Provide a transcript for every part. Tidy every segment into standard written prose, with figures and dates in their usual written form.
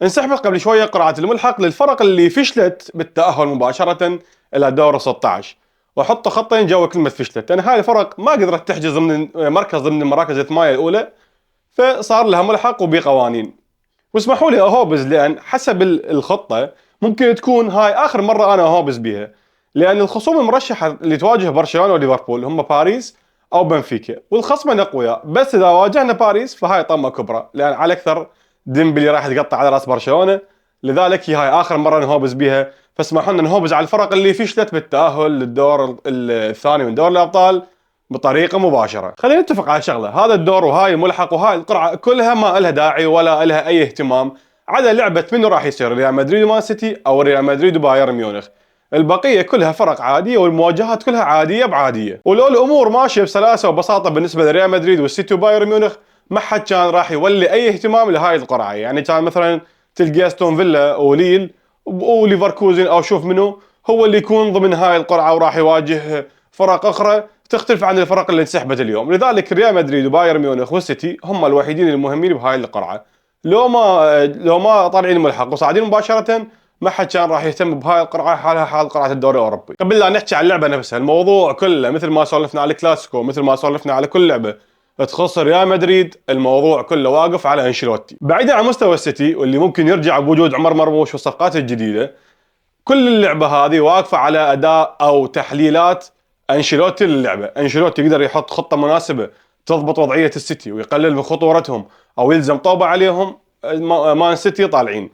انسحبت قبل شويه قرعه الملحق للفرق اللي فشلت بالتاهل مباشره الى دور 16، وحطوا خطين جوا كلمه فشلت، لان هاي الفرق ما قدرت تحجز ضمن مركز ضمن المراكز الثمانيه الاولى، فصار لها ملحق وبقوانين. واسمحوا لي اهوبز، لان حسب الخطه ممكن تكون هاي اخر مره انا اهوبز بيها، لان الخصوم المرشحه اللي تواجه برشلونه وليفربول هم باريس او بنفيكا، والخصمين اقوياء، بس اذا واجهنا باريس فهاي طمه كبرى، لان على اكثر ديمبلي راح يتقطع على راس برشلونه، لذلك هي هاي اخر مره نهوبز بيها. فاسمحوا لنا نهوبز على الفرق اللي فشلت بالتاهل للدور الثاني من دور الابطال بطريقه مباشره. خلينا نتفق على شغله، هذا الدور وهاي الملحق وهاي القرعه كلها ما لها داعي ولا لها اي اهتمام، على لعبه منو راح يصير، ريال مدريد ومان سيتي او ريال مدريد وبايرن ميونخ. البقيه كلها فرق عاديه والمواجهات كلها عاديه بعاديه، ولو الامور ماشيه بسلاسه وبساطه بالنسبه لريال مدريد والسيتي وبايرن ميونخ ما حد كان راح يولي اي اهتمام لهاي القرعه. يعني كان مثلا تلقى استون فيلا وليل وليفركوزن او شوف منو هو اللي يكون ضمن هاي القرعه وراح يواجه فرق اخرى تختلف عن الفرق اللي انسحبت اليوم. لذلك ريال مدريد وبايرن ميونخ والسيتي هم الوحيدين المهمين بهاي القرعه. لو ما طالعين ملحق وصاعدين مباشره ما حد كان راح يهتم بهاي القرعه، حالها حال قرعه الدوري الاوروبي. قبل لا نحكي عن اللعبه نفسها، الموضوع كله مثل ما سولفنا على الكلاسيكو، مثل ما سولفنا على كل لعبه تخص ريال مدريد، الموضوع كله واقف على انشيلوتي. بعيدا عن مستوى السيتي واللي ممكن يرجع بوجود عمر مرموش والصفقات الجديده، كل اللعبه هذه واقفه على اداء او تحليلات انشيلوتي للعبه. انشيلوتي يقدر يحط خطه مناسبه تضبط وضعيه السيتي ويقلل من خطورتهم او يلزم طوبه عليهم، مان سيتي طالعين.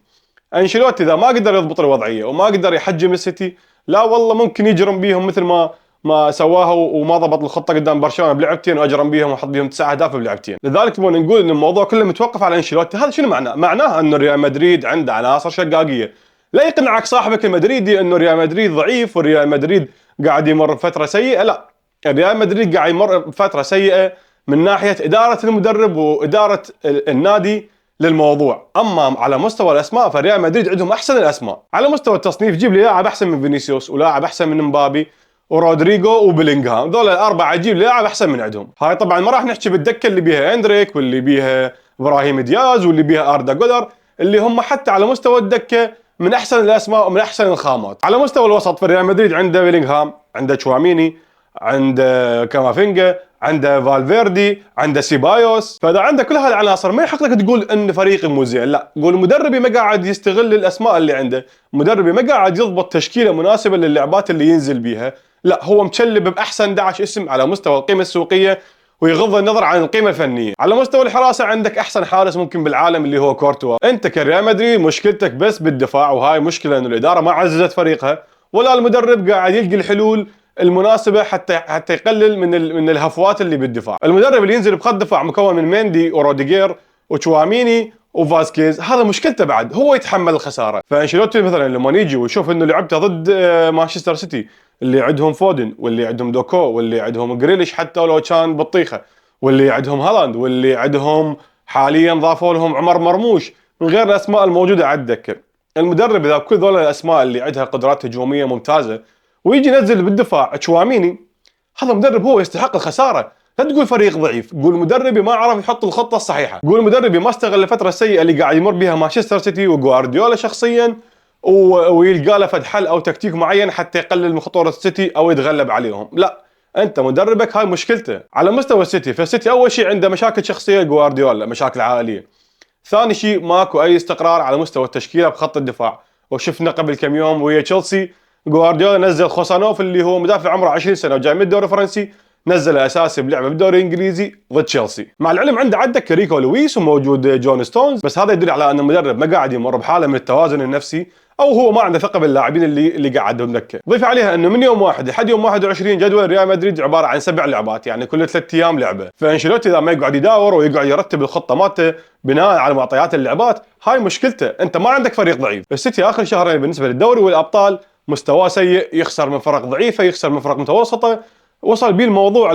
انشيلوتي اذا ما قدر يضبط الوضعيه وما قدر يحجم السيتي، لا والله ممكن يجرم بيهم مثل ما سواها وما ضبط الخطه قدام برشلونه بلعبتين واجرم بيهم وحط بيهم 9 اهداف بلعبتين. لذلك نبغى نقول ان الموضوع كله متوقف على انشيلوتي. هذا شنو معناه؟ معناه انه ريال مدريد عنده عناصر شقاقيه. لا يقنعك صاحبك المدريدي انه ريال مدريد ضعيف والريال مدريد قاعد يمر بفتره سيئه، لا، ريال مدريد قاعد يمر بفتره سيئه من ناحيه اداره المدرب واداره النادي للموضوع. اما على مستوى الاسماء فريال مدريد عندهم احسن الاسماء. على مستوى التصنيف جيب لي لاعب احسن من فينيسيوس ولاعب احسن من مبابي ورودريجو وبلينغهام، ذول الاربعه جيب لي لاعب احسن من عندهم. هاي طبعا ما راح نحكي بالدكه اللي بيها اندريك واللي بيها ابراهيم دياز واللي بيها اردا جولر، اللي هم حتى على مستوى الدكه من احسن الاسماء ومن احسن الخامات. على مستوى الوسط في ريال مدريد عنده بيلينغهام، عنده تشواميني، عنده كامافينجا، عنده فالفيردي، عنده سيبايوس. فاذا عندك كل هذه العناصر ما يحق لك تقول ان فريقي مو زين، لا، قول مدربي ما قاعد يستغل الاسماء اللي عنده، مدربي ما قاعد يضبط تشكيله مناسبه للعبات اللي ينزل بيها، لا، هو متشلب باحسن 11 اسم على مستوى القيمه السوقيه ويغض النظر عن القيمه الفنيه. على مستوى الحراسه عندك احسن حارس ممكن بالعالم اللي هو كورتوا. انت كريال مدريد مشكلتك بس بالدفاع، وهاي مشكله انه الاداره ما عززت فريقها ولا المدرب قاعد يلقي الحلول المناسبه حتى يقلل من الهفوات اللي بالدفاع. المدرب اللي ينزل بخط دفاع مكون من ميندي وروديجير وتشواميني وفاسكيز، هذا مشكلته بعد، هو يتحمل الخساره. فانشيلوتي مثلا لما يجي ويشوف انه لعبته ضد مانشستر سيتي اللي عندهم فودن واللي عندهم دوكو واللي عندهم جريليش حتى ولو كان بطيخه واللي عندهم هالاند واللي عندهم حاليا ضافوا لهم عمر مرموش من غير الاسماء الموجوده على الدكه، المدرب اذا كل ذول الاسماء اللي عندها قدرات هجوميه ممتازه ويجي ينزل بالدفاع تشواميني، هذا مدرب هو يستحق الخساره. لا تقول فريق ضعيف، قول مدربي ما عرف يحط الخطه الصحيحه، قول مدربي ما استغل الفتره السيئه اللي قاعد يمر بها مانشستر سيتي وغوارديولا شخصيا ويلقى له فد حل او تكتيك معين حتى يقلل من خطوره السيتي او يتغلب عليهم. لا، انت مدربك هاي مشكلته. على مستوى السيتي، فالسيتي اول شيء عنده مشاكل شخصيه غوارديولا، مشاكل عائليه. ثاني شيء ماكو اي استقرار على مستوى التشكيله بخط الدفاع، وشفنا قبل كم يوم ويا تشيلسي غوارديولا نزل خوسانوف اللي هو مدافع عمره 20 سنه وجاي من الدوري الفرنسي، نزله اساسي بلعبه بالدوري الانجليزي ضد تشيلسي. مع العلم عنده عندك ريكو لويس وموجود جون ستونز، بس هذا يدل على ان المدرب ما قاعد يمر بحاله من التوازن النفسي او هو ما عنده ثقه باللاعبين اللي قاعدهم دكه. ضيف عليها انه من يوم 1 لحد يوم 21 جدول ريال مدريد عباره عن 7 لعبات، يعني كل 3 ايام لعبه. فانشيلوتي اذا ما يقعد يداور ويقعد يرتب الخطه مالته بناء على معطيات اللعبات، هاي مشكلته. انت ما عندك فريق ضعيف. السيتي اخر شهرين بالنسبه للدوري والابطال مستواه سيء، يخسر من فرق ضعيفه، يخسر من فرق متوسطه، وصل بيه الموضوع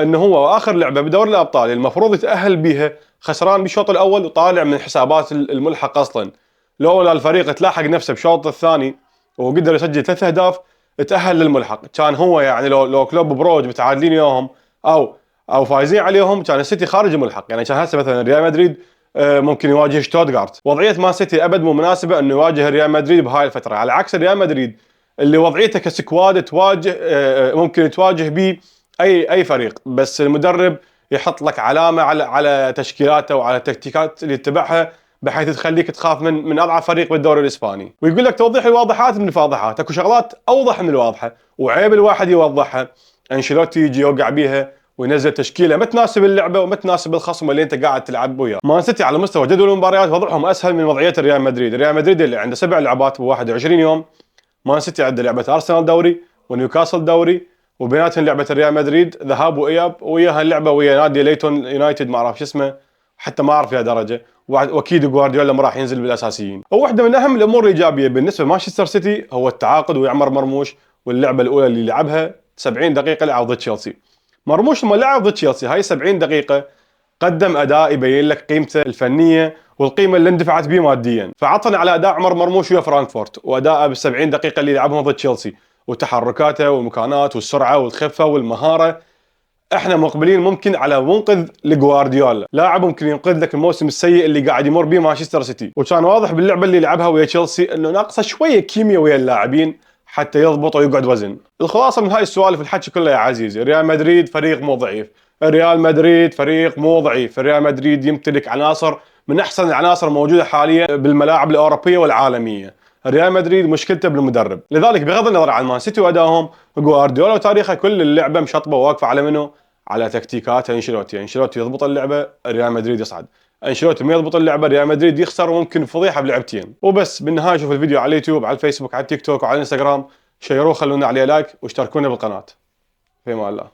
انه هو اخر لعبه بدوري الابطال المفروض يتاهل بيها خسران بالشوط الاول وطالع من حسابات الملحق اصلا. لولا الفريق تلاحق نفسه بالشوط الثاني وقدر يسجل 3 اهداف تاهل للملحق، كان هو يعني لو كلوب بروج متعادلين يوم او فايزين عليهم كان السيتي خارج الملحق. يعني كان هسه مثلا ريال مدريد ممكن يواجه شتوتغارت. وضعيه مان سيتي ابد مو مناسبه انه يواجه ريال مدريد بهاي الفتره، على عكس ريال مدريد اللي وضعيته كسكواد تواجه ممكن تواجه به اي فريق، بس المدرب يحط لك علامه على تشكيلاته وعلى التكتيكات اللي يتبعها بحيث تخليك تخاف من اضعف فريق بالدوري الاسباني. ويقول لك توضيح الواضحات من الفاضحات، اكو شغلات اوضح من الواضحه وعيب الواحد يوضحها. انشيلوتي يجي يوقع بيها وينزل تشكيله ما تناسب اللعبه وما تناسب الخصم اللي انت قاعد تلعب وياه. مان سيتي على مستوى جدول المباريات وضعهم اسهل من وضعيه ريال مدريد. ريال مدريد اللي عنده 7 لعبات ب 21 يوم، مان سيتي عنده لعبه ارسنال دوري ونيوكاسل دوري، وبيناتهم لعبه ريال مدريد ذهاب واياب، وياها اللعبه ويا نادي ليتون يونايتد ما اعرف شو اسمه، حتى ما اعرف يا درجه، واكيد جوارديولا ما راح ينزل بالاساسيين. وواحده من اهم الامور الايجابيه بالنسبه لمانشستر سيتي هو التعاقد ويا عمر مرموش، واللعبه الاولى اللي لعبها 70 دقيقه لعب ضد تشيلسي. مرموش لما لعب ضد تشيلسي هاي 70 دقيقه قدم اداء يبين لك قيمته الفنيه والقيمه اللي اندفعت به ماديا، فعطنا على اداء عمر مرموش ويا فرانكفورت واداءه بال 70 دقيقه اللي لعبهم ضد تشيلسي، وتحركاته والمكانات والسرعه والخفه والمهاره. احنا مقبلين ممكن على منقذ لجوارديولا، لاعب ممكن ينقذ لك الموسم السيء اللي قاعد يمر به مانشستر سيتي. وكان واضح باللعبه اللي لعبها ويا تشيلسي انه ناقصه شويه كيمياء ويا اللاعبين حتى يضبط ويقعد وزن. الخلاصه من هاي السوالف الحكي كله يا عزيزي، ريال مدريد فريق مو ضعيف، ريال مدريد فريق مو ضعيف، ريال مدريد يمتلك عناصر من احسن العناصر الموجوده حاليا بالملاعب الاوروبيه والعالميه. ريال مدريد مشكلته بالمدرب، لذلك بغض النظر عن مان سيتي وادائهم، جوارديولا وتاريخه كل اللعبه مشطبه وواقفه على منه؟ على تكتيكات انشيلوتي. انشيلوتي يضبط اللعبه ريال مدريد يصعد، انشيلوتي ما يضبط اللعبه ريال مدريد يخسر وممكن فضيحه بلعبتين. وبس بالنهايه شوف الفيديو على اليوتيوب، على الفيسبوك، على التيك توك وعلى الانستغرام، شيروه خلونا عليه لايك واشتركونا بالقناه. في امان الله.